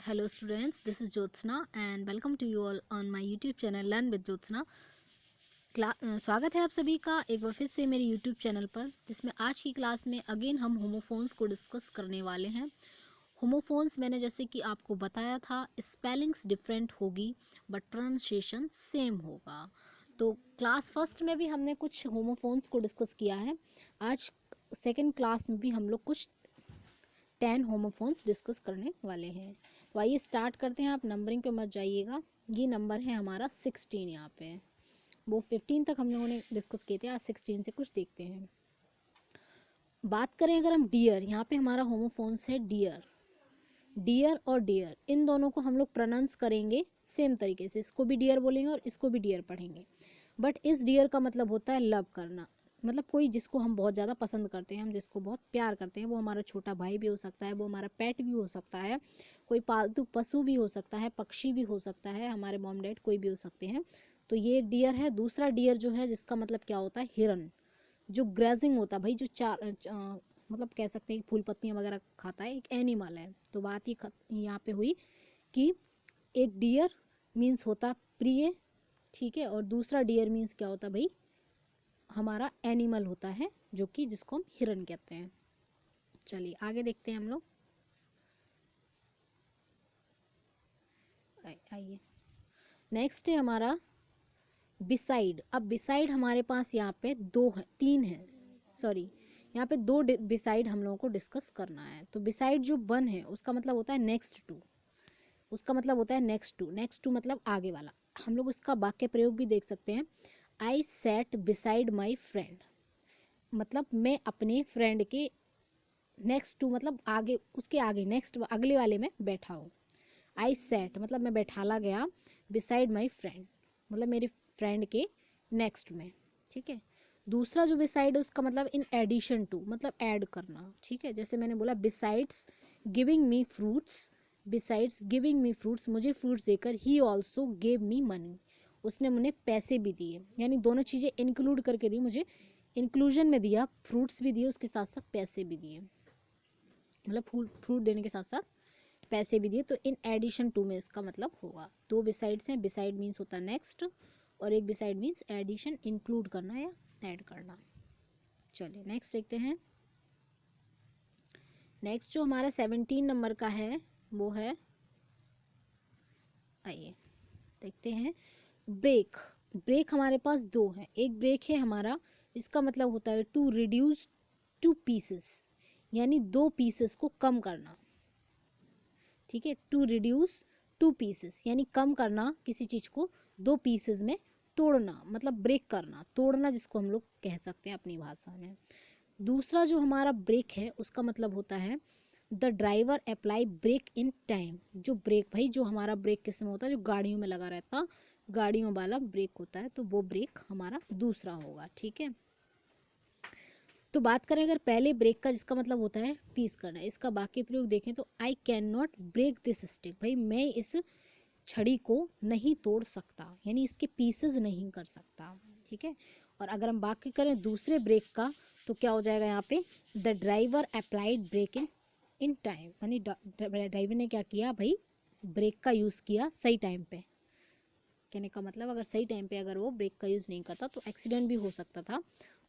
Hello students, this is Jyotsna and welcome to you all on my YouTube channel Learn with Jyotsna। स्वागत है आप सभी का एक बार फिर से मेरे YouTube चैनल पर, जिसमें आज की क्लास में अगेन हम होमोफोन्स को डिस्कस करने वाले हैं। होमोफोन्स मैंने जैसे कि आपको बताया था, स्पेलिंग्स डिफरेंट होगी बट प्रोनाउंसिएशन सेम होगा। तो क्लास फर्स्ट में भी हमने कुछ होमोफोन्स को डिस्कस किया है। आज सेकेंड क्लास में भी हम लोग कुछ 10 होमोफोन्स डिस्कस करने वाले हैं। तो आइए स्टार्ट करते हैं। आप नंबरिंग पे मत जाइएगा। ये नंबर है हमारा 16। यहाँ पे वो 15 तक हम लोगों ने डिस्कस किए थे, आज 16 से कुछ देखते हैं। बात करें अगर हम डियर, यहाँ पे हमारा होमोफोन्स है डियर। डियर और डियर इन दोनों को हम लोग प्रोनाउंस करेंगे सेम तरीके से, इसको भी डियर बोलेंगे और इसको भी डियर पढ़ेंगे। बट इस डियर का मतलब होता है लव करना, मतलब कोई जिसको हम बहुत ज़्यादा पसंद करते हैं, हम जिसको बहुत प्यार करते हैं। वो हमारा छोटा भाई भी हो सकता है, वो हमारा पेट भी हो सकता है, कोई पालतू पशु भी हो सकता है, पक्षी भी हो सकता है, हमारे मॉम डैड कोई भी हो सकते हैं। तो ये डियर है। दूसरा डियर जो है, जिसका मतलब क्या होता है, हिरन, जो ग्रेजिंग होता है भाई, जो मतलब कह सकते हैं कि फूल पत्तियाँ वगैरह खाता है, एक एनिमल है। तो बात ये यहाँ पे हुई कि एक डियर मीन्स होता प्रिय, ठीक है, और दूसरा डियर मीन्स क्या होता भाई, हमारा एनिमल होता है, जो कि जिसको हम हिरन कहते हैं। चलिए आगे देखते हैं हम लोग। आइए नेक्स्ट है हमारा बिसाइड। अब बिसाइड हमारे पास यहाँ पे दो है, तीन है, सॉरी, यहाँ पे दो बिसाइड हम लोगों को डिस्कस करना है। तो बिसाइड जो वन है उसका मतलब होता है नेक्स्ट टू, उसका मतलब होता है नेक्स्ट टू। नेक्स्ट टू मतलब आगे वाला। हम लोग इसका वाक्य प्रयोग भी देख सकते हैं। I sat beside my friend, मतलब मैं अपने फ्रेंड के नेक्स्ट टू मतलब आगे, उसके आगे, नेक्स्ट अगले वाले में बैठा हूँ। आई सैट मतलब मैं बैठाला गया, बिसाइड माई फ्रेंड मतलब मेरे फ्रेंड के नेक्स्ट में, ठीक है। दूसरा जो बिसाइड है उसका मतलब इन एडिशन टू, मतलब ऐड करना, ठीक है। जैसे मैंने बोला besides giving me fruits, besides giving me fruits, मुझे फ्रूट्स देकर he also gave me money, उसने मुझे पैसे भी दिए, यानी दोनों चीज़ें इंक्लूड करके दी, मुझे इंक्लूजन में दिया, फ्रूट्स भी दिए, उसके साथ साथ पैसे भी दिए, मतलब फ्रूट देने के साथ साथ पैसे भी दिए। तो इन एडिशन टू में इसका मतलब होगा। दो बिसाइड्स हैं, बिसाइड मीन्स होता है नेक्स्ट, और एक बिसाइड मीन्स एडिशन, इंक्लूड करना या ऐड करना। चलिए नेक्स्ट देखते हैं। नेक्स्ट जो हमारा 17 नंबर का है वो है, आइए देखते हैं, ब्रेक। ब्रेक हमारे पास दो हैं। एक ब्रेक है हमारा, इसका मतलब होता है टू रिड्यूस टू पीसेस, यानी दो पीसेस को कम करना, ठीक है। टू रिड्यूस टू पीसेस यानी कम करना, किसी चीज़ को दो पीसेस में तोड़ना, मतलब ब्रेक करना, तोड़ना जिसको हम लोग कह सकते हैं अपनी भाषा में। दूसरा जो हमारा ब्रेक है उसका मतलब होता है the driver apply brake in time. जो ब्रेक भाई, जो हमारा ब्रेक किस में होता है, जो गाड़ियों में लगा रहता, गाड़ियों वाला ब्रेक होता है, तो वो ब्रेक हमारा दूसरा होगा, ठीक है। तो बात करें अगर पहले ब्रेक का, जिसका मतलब होता है पीस करना, इसका बाकी प्रयोग देखें तो I can not break this stick, भाई मैं इस छड़ी को नहीं तोड़ सकता, यानी इसके पीसेस नहीं कर सकता, ठीक है। और अगर हम बाकी करें दूसरे ब्रेक का, तो क्या हो जाएगा यहाँ पे, the driver applied brake in time, यानी ड्राइवर ने क्या किया भाई, ब्रेक का यूज़ किया सही टाइम पे। कहने का मतलब अगर सही टाइम पे अगर वो ब्रेक का यूज़ नहीं करता तो एक्सीडेंट भी हो सकता था।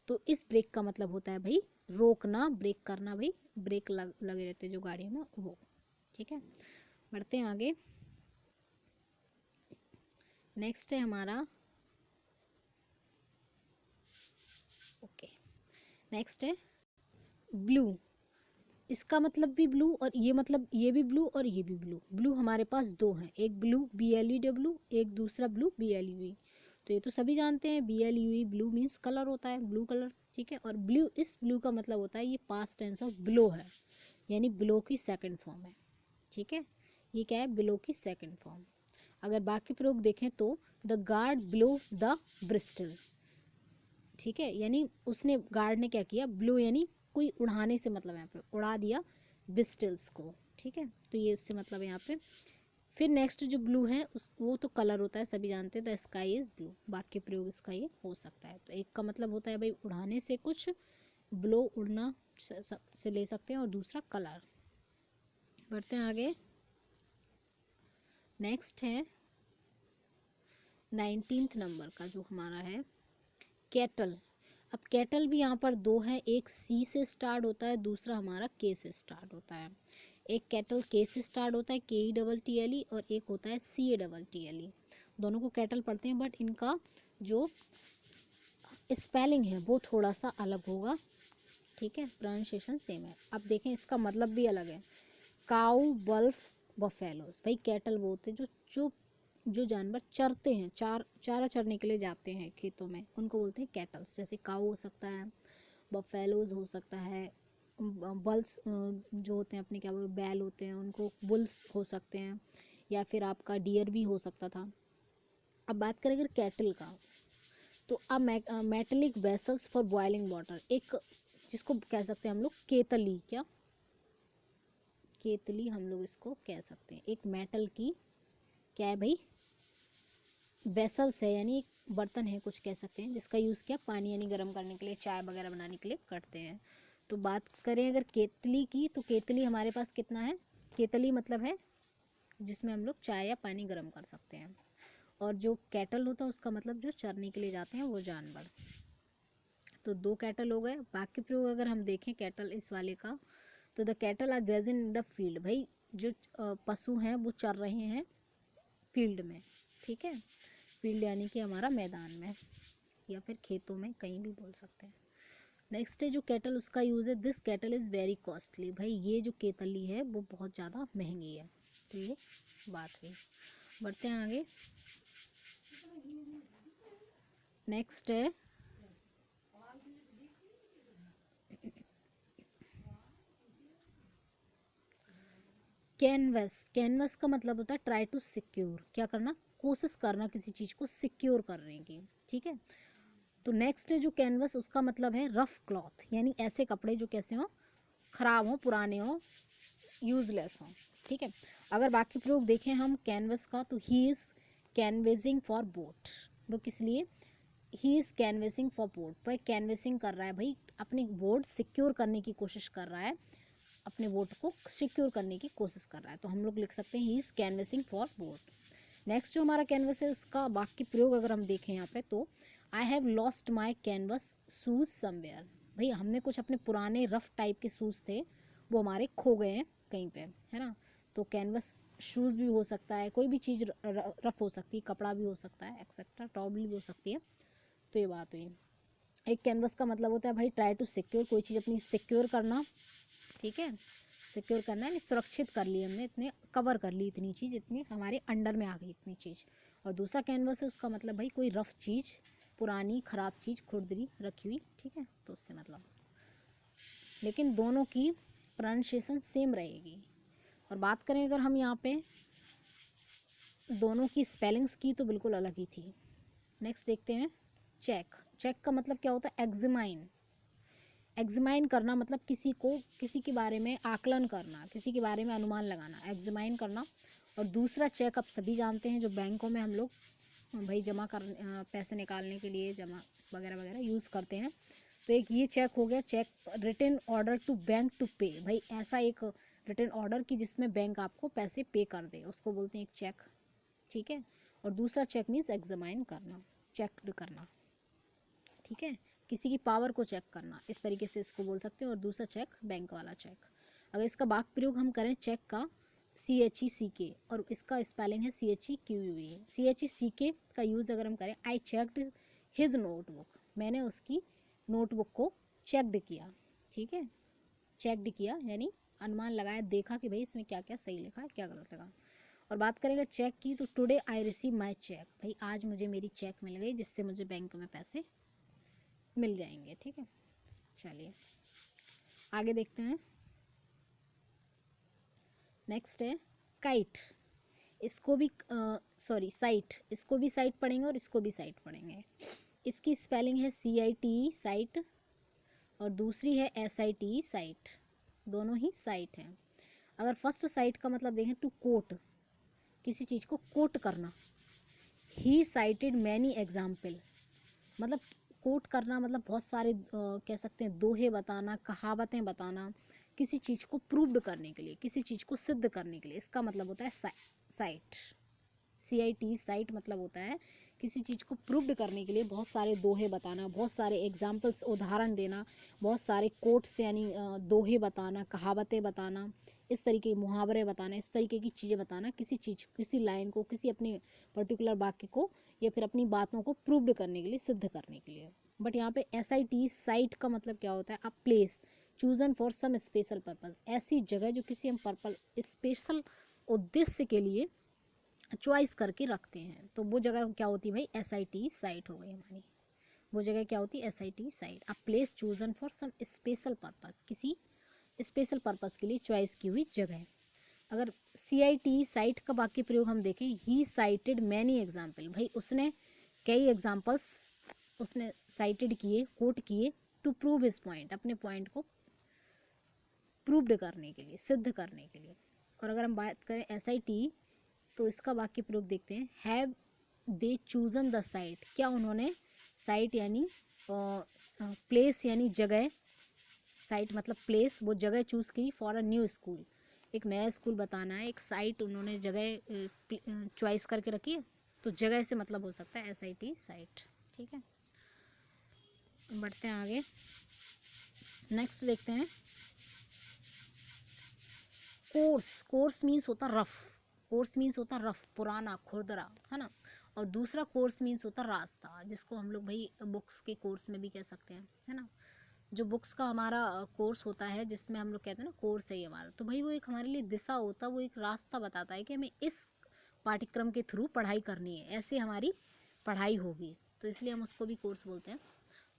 तो इस ब्रेक का मतलब होता है भाई रोकना, ब्रेक करना, भाई ब्रेक लगे रहते जो गाड़ियों में, वो, ठीक है। बढ़ते हैं आगे। नेक्स्ट है हमारा, ओके, नेक्स्ट है ब्लू। इसका मतलब भी ब्लू, और ये मतलब ये भी ब्लू और ये भी ब्लू। ब्लू हमारे पास दो हैं, एक ब्लू BLEW, एक दूसरा ब्लू BLUE। तो ये तो सभी जानते हैं, BLUE ब्लू मीन्स कलर होता है, ब्लू कलर, ठीक है। और ब्लू, इस ब्लू का मतलब होता है, ये पास्ट टेंस ऑफ ब्लो है, यानी ब्लो की सेकंड फॉर्म है, ठीक है। ये क्या है, ब्लो की सेकंड फॉर्म। अगर बाकी प्रयोग देखें तो the guard blow the Bristol, ठीक है, यानी उसने, गार्ड ने क्या किया, ब्लो यानी कोई उड़ाने से मतलब, यहाँ पे उड़ा दिया बिस्टल्स को, ठीक है। तो ये इससे मतलब है यहाँ पे। फिर नेक्स्ट जो ब्लू है उस, वो तो कलर होता है, सभी जानते हैं, द स्काई इज़ ब्लू। बाकी प्रयोग इसका ये हो सकता है। तो एक का मतलब होता है भाई उड़ाने से कुछ, ब्लो उड़ना से ले सकते हैं, और दूसरा कलर। बढ़ते हैं आगे। नेक्स्ट है 19th नंबर का जो हमारा है कैटल। अब कैटल भी यहाँ पर दो है, एक सी से स्टार्ट होता है, दूसरा हमारा के से स्टार्ट होता है। एक कैटल के से स्टार्ट होता है, KETTLE, और एक होता है CATTLE। दोनों को कैटल पढ़ते हैं, बट इनका जो स्पेलिंग है वो थोड़ा सा अलग होगा, ठीक है, प्रोनाउंसिएशन सेम है। अब देखें इसका मतलब भी अलग है। काऊ, वल्फ, बफेलोज। भाई कैटल वो होते हैं जो जो जो जानवर चरते हैं, चारा चरने के लिए जाते हैं खेतों में, उनको बोलते हैं कैटल्स। जैसे काऊ हो सकता है, बफेलोज हो सकता है, बल्स जो होते हैं अपने क्या बोलते बैल होते हैं उनको बुल्स हो सकते हैं, या फिर आपका डियर भी हो सकता था। अब बात करें अगर कैटल का, तो अब metallic vessels for boiling water, एक जिसको कह सकते हैं हम लोग केतली, क्या केतली हम लोग इसको कह सकते हैं। एक मेटल की क्या है भाई, वेसल्स है, यानी एक बर्तन है कुछ कह सकते हैं, जिसका यूज़ क्या पानी यानी गर्म करने के लिए, चाय वगैरह बनाने के लिए करते हैं। तो बात करें अगर केतली की, तो केतली हमारे पास कितना है, केतली मतलब है जिसमें हम लोग चाय या पानी गर्म कर सकते हैं। और जो कैटल होता है उसका मतलब जो चरने के लिए जाते हैं वो जानवर। तो दो कैटल हो गए। बाकी प्रयोग अगर हम देखें कैटल इस वाले का, तो the cattle are grazing in the field. भाई जो पशु हैं वो चर रहे हैं फील्ड में, ठीक है, फील्ड यानी कि हमारा मैदान में या फिर खेतों में, कहीं भी बोल सकते हैं। नेक्स्ट है जो कैटल, उसका यूज़ है, this cattle is very costly. भाई ये जो केतली है वो बहुत ज़्यादा महंगी है। तो ये बात हुई। बढ़ते हैं आगे। नेक्स्ट है कैनवस। कैनवस का मतलब होता है ट्राई टू सिक्योर, क्या करना, कोशिश करना किसी चीज़ को सिक्योर करने की, ठीक है। तो नेक्स्ट है जो कैनवस, उसका मतलब है रफ क्लॉथ, यानी ऐसे कपड़े जो कैसे हों, खराब हों, पुराने हों, यूजलेस हों, ठीक है। अगर बाकी प्रयोग देखें हम कैनवस का, तो he is canvassing for boat. वो किस लिए, he is canvassing for boat, भाई कैनवेसिंग कर रहा है, भाई अपनी बोट सिक्योर करने की कोशिश कर रहा है, अपने बोट को सिक्योर करने की कोशिश कर रहा है। तो हम लोग लिख सकते हैं he is canvassing for boat. Next जो हमारा कैनवस है उसका बाकी प्रयोग अगर हम देखें यहाँ पे, तो I have lost my canvas shoes somewhere. भाई हमने कुछ अपने पुराने रफ टाइप के शूज़ थे वो हमारे खो गए हैं कहीं पे, है ना। तो कैनवस शूज़ भी हो सकता है, कोई भी चीज़ रफ हो सकती है, कपड़ा भी हो सकता है, एक्सेट्रा, टॉवल भी हो सकती है। तो ये बात हुई। एक कैनवस का मतलब होता है भाई ट्राई टू सिक्योर, कोई चीज़ अपनी सिक्योर करना, ठीक है, सिक्योर करना है, सुरक्षित कर ली हमने, इतने कवर कर ली, इतनी चीज़ इतनी हमारे अंडर में आ गई इतनी चीज़। और दूसरा कैनवस है, उसका मतलब भाई कोई रफ चीज़, पुरानी ख़राब चीज़ खुरदरी रखी हुई, ठीक है, तो उससे मतलब। लेकिन दोनों की प्रोनाउंसिएशन सेम रहेगी। और बात करें अगर हम यहाँ पे दोनों की स्पेलिंग्स की, तो बिल्कुल अलग ही थी। नेक्स्ट देखते हैं चेक। चेक का मतलब क्या होता है, एग्जामाइन। एग्जामाइन करना मतलब किसी को, किसी के बारे में आकलन करना, किसी के बारे में अनुमान लगाना, एग्जामाइन करना। और दूसरा चेक आप सभी जानते हैं, जो बैंकों में हम लोग भाई जमा कर पैसे निकालने के लिए जमा वगैरह वगैरह यूज़ करते हैं। तो एक ये चेक हो गया, cheque written order to bank to pay. भाई ऐसा एक रिटन ऑर्डर की जिसमें बैंक आपको पैसे पे कर दे, उसको बोलते हैं एक चेक, ठीक है। और दूसरा चेक मीन्स एग्जामाइन करना, चेक करना, ठीक है, किसी की पावर को चेक करना, इस तरीके से इसको बोल सकते हैं। और दूसरा चेक बैंक वाला चेक। अगर इसका वाक्य प्रयोग हम करें चेक का, CHECK, और इसका स्पेलिंग है CHEQUE। CHECK का यूज़ अगर हम करें, आई चेकड हिज नोटबुक, मैंने उसकी नोटबुक को चेकड किया, ठीक है, चेकड किया यानी अनुमान लगाया, देखा कि भाई इसमें क्या क्या सही लिखा है, क्या गलत लगा। और बात करेंगे चेक की, तो today I receive my cheque, भाई आज मुझे मेरी चेक मिल गई जिससे मुझे बैंक में पैसे मिल जाएंगे, ठीक है। चलिए आगे देखते हैं। नेक्स्ट है काइट। इसको भी साइट, इसको भी साइट पढ़ेंगे और इसको भी साइट पढ़ेंगे। इसकी स्पेलिंग है CITE साइट, और दूसरी है SITE साइट, दोनों ही साइट हैं। अगर फर्स्ट साइट का मतलब देखें, टू कोट, किसी चीज़ को कोट करना। ही साइटेड मैनी एग्जाम्पल, मतलब कोट करना मतलब बहुत सारे कह सकते हैं दोहे बताना, कहावतें बताना, किसी चीज़ को प्रूव्ड करने के लिए, किसी चीज़ को सिद्ध करने के लिए, इसका मतलब होता है साइट। CIT साइट मतलब होता है किसी चीज़ को प्रूव्ड करने के लिए बहुत सारे दोहे बताना, बहुत सारे एग्जाम्पल्स उदाहरण देना, बहुत सारे कोट्स यानी दोहे बताना, कहावतें बताना, इस तरीके के मुहावरे बताना, इस तरीके की चीज़ें बताना, किसी चीज़ किसी लाइन को, किसी अपने पर्टिकुलर वाक्य को या फिर अपनी बातों को प्रूव्ड करने के लिए, सिद्ध करने के लिए। बट यहाँ पे SIT साइट का मतलब क्या होता है, a place chosen for some special purpose, ऐसी जगह जो किसी हम स्पेशल उद्देश्य के लिए चॉइस करके रखते हैं। तो वो जगह क्या होती है भाई, SIT साइट हो गई हमारी। वो जगह क्या होती है, SIT site, a place chosen for some special purpose, किसी स्पेशल पर्पज के लिए चॉइस की हुई जगह। अगर CIT साइट का वाक्य प्रयोग हम देखें, ही साइटेड मैनी एग्जाम्पल, भाई उसने कई एग्जाम्पल्स उसने साइटेड किए, कोट किए, टू प्रूव हिज पॉइंट, अपने पॉइंट को प्रूव्ड करने के लिए, सिद्ध करने के लिए। और अगर हम बात करें SIT, तो इसका वाक्य प्रयोग देखते हैं, have they chosen the site, क्या उन्होंने साइट यानी प्लेस यानी जगह, साइट मतलब प्लेस, वो जगह चूज़ की फॉर अ न्यू स्कूल, एक नया स्कूल बताना है, एक साइट उन्होंने जगह चॉइस करके रखी है, तो जगह से मतलब हो सकता है SIT साइट। ठीक है, बढ़ते हैं आगे, नेक्स्ट देखते हैं कोर्स। कोर्स मीन्स होता रफ, कोर्स मीन्स होता रफ, पुराना, खुरदरा, है ना। और दूसरा कोर्स मीन्स होता रास्ता, जिसको हम लोग भाई बुक्स के कोर्स में भी कह सकते हैं, है ना। जो बुक्स का हमारा कोर्स होता है, जिसमें हम लोग कहते हैं ना कोर्स है ये हमारा, तो भाई वो एक हमारे लिए दिशा होता है, वो एक रास्ता बताता है कि हमें इस पाठ्यक्रम के थ्रू पढ़ाई करनी है, ऐसे हमारी पढ़ाई होगी, तो इसलिए हम उसको भी कोर्स बोलते हैं।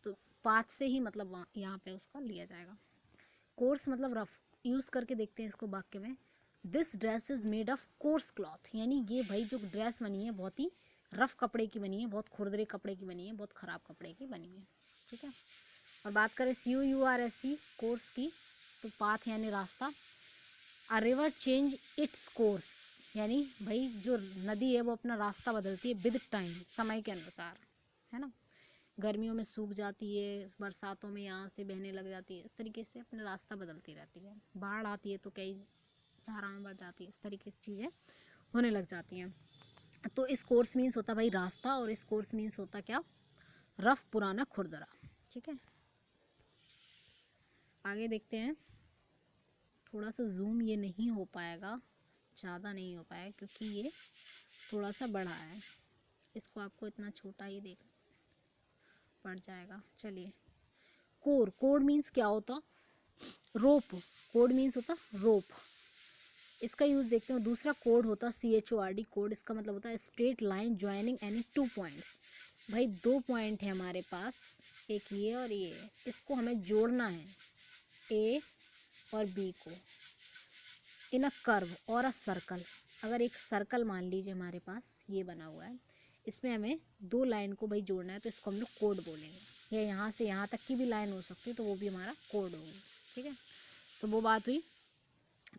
तो पाथ से ही मतलब वहाँ यहाँ पे उसका लिया जाएगा। कोर्स मतलब रफ, यूज़ करके देखते हैं इसको वाक्य में, this dress is made of course cloth, यानी ये भाई जो ड्रेस बनी है बहुत ही रफ कपड़े की बनी है, बहुत खुरदरे कपड़े की बनी है, बहुत ख़राब कपड़े की बनी है। ठीक है, और बात करें COURSE कोर्स की, तो पाथ यानी रास्ता, a river change its course, यानी भाई जो नदी है वो अपना रास्ता बदलती है विद टाइम, समय के अनुसार, है ना। गर्मियों में सूख जाती है, बरसातों में यहाँ से बहने लग जाती है, इस तरीके से अपना रास्ता बदलती रहती है। बाढ़ आती है तो कई धाराएं बढ़ जाती है, इस तरीके से चीज़ें होने लग जाती हैं। तो इस कोर्स मीन्स होता भाई रास्ता, और इस कोर्स मीन्स होता क्या, रफ, पुराना, खुरदरा। ठीक है, आगे देखते हैं, थोड़ा सा जूम ये नहीं हो पाएगा, ज़्यादा नहीं हो पाएगा क्योंकि ये थोड़ा सा बड़ा है, इसको आपको इतना छोटा ही देख पड़ जाएगा। चलिए, कोर, कोड मीन्स क्या होता, रोप, कोड मीन्स होता रोप, इसका यूज़ देखते हैं। दूसरा कोड होता CHORD, कोड, इसका मतलब होता है straight line joining any 2 points, भाई 2 पॉइंट है हमारे पास, एक ये और ये, इसको हमें जोड़ना है A और B को, इन अ कर्व और अ सर्कल, अगर एक सर्कल मान लीजिए हमारे पास ये बना हुआ है, इसमें हमें 2 लाइन को भाई जोड़ना है, तो इसको हम लोग कोड बोलेंगे, या यहाँ से यहाँ तक की भी लाइन हो सकती है, तो वो भी हमारा कोड होगी। ठीक है, तो वो बात हुई।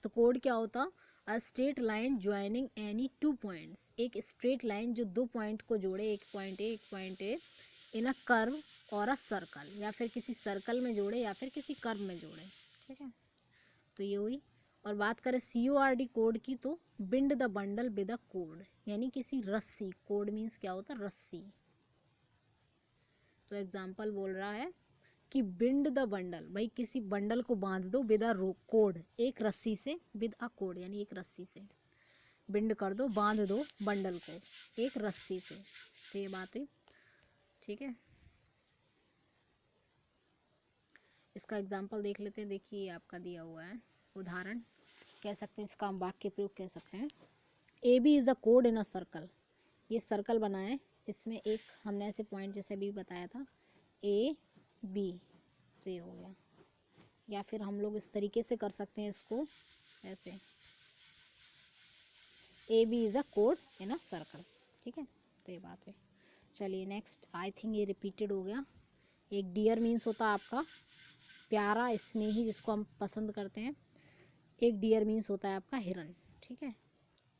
तो कोड क्या होता, a straight line joining any 2 points, एक स्ट्रेट लाइन जो 2 पॉइंट को जोड़े, एक point A in a curve और अ सर्कल, या फिर किसी सर्कल में जोड़े या फिर किसी कर्व में जोड़े। ठीक है, तो ये हुई। और बात करें CORD कोड की, तो bind the bundle with a code, यानी किसी रस्सी, कोड मीन्स क्या होता, रस्सी। तो एग्जाम्पल बोल रहा है कि बिंड द बंडल, भाई किसी बंडल को बांध दो, विद अ कोड, एक रस्सी से, विद अ कोड यानी एक रस्सी से, बिंड कर दो, बांध दो बंडल को एक रस्सी से, तो ये बात हुई। ठीक है, इसका एग्जाम्पल देख लेते हैं, देखिए आपका दिया हुआ है उदाहरण, कह सकते हैं इसका हम वाक्य प्रयोग कह सकते हैं, AB is a code in a circle, ये सर्कल बना है, इसमें एक हमने ऐसे पॉइंट जैसे भी बताया था AB, तो ये हो गया। या फिर हम लोग इस तरीके से कर सकते हैं इसको, ऐसे AB is a code in a circle. ठीक है, तो ये बात है। चलिए नेक्स्ट, आई थिंक ये रिपीटेड हो गया। एक डियर मीन्स होता है आपका प्यारा, स्नेही, जिसको हम पसंद करते हैं। एक डियर मीन्स होता है आपका हिरन। ठीक है,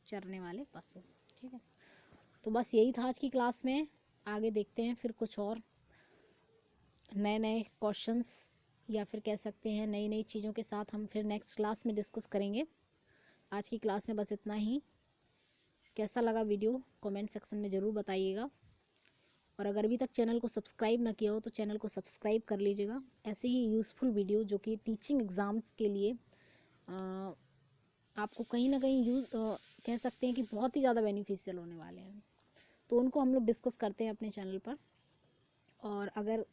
चरने वाले पशु। ठीक है, तो बस यही था आज की क्लास में। आगे देखते हैं फिर कुछ और नए नए क्वेश्चंस, या फिर कह सकते हैं नई नई चीज़ों के साथ हम फिर नेक्स्ट क्लास में डिस्कस करेंगे। आज की क्लास में बस इतना ही। कैसा लगा वीडियो कमेंट सेक्शन में ज़रूर बताइएगा। और अगर अभी तक चैनल को सब्सक्राइब ना किया हो तो चैनल को सब्सक्राइब कर लीजिएगा। ऐसे ही यूज़फुल वीडियो जो कि टीचिंग एग्ज़ाम्स के लिए आपको कहीं ना कहीं कह सकते हैं कि बहुत ही ज़्यादा बेनिफिशियल होने वाले हैं, तो उनको हम लोग डिस्कस करते हैं अपने चैनल पर। और अगर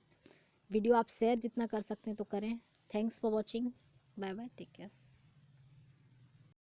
वीडियो आप शेयर जितना कर सकते हैं तो करें। Thanks for watching. Bye bye, take care.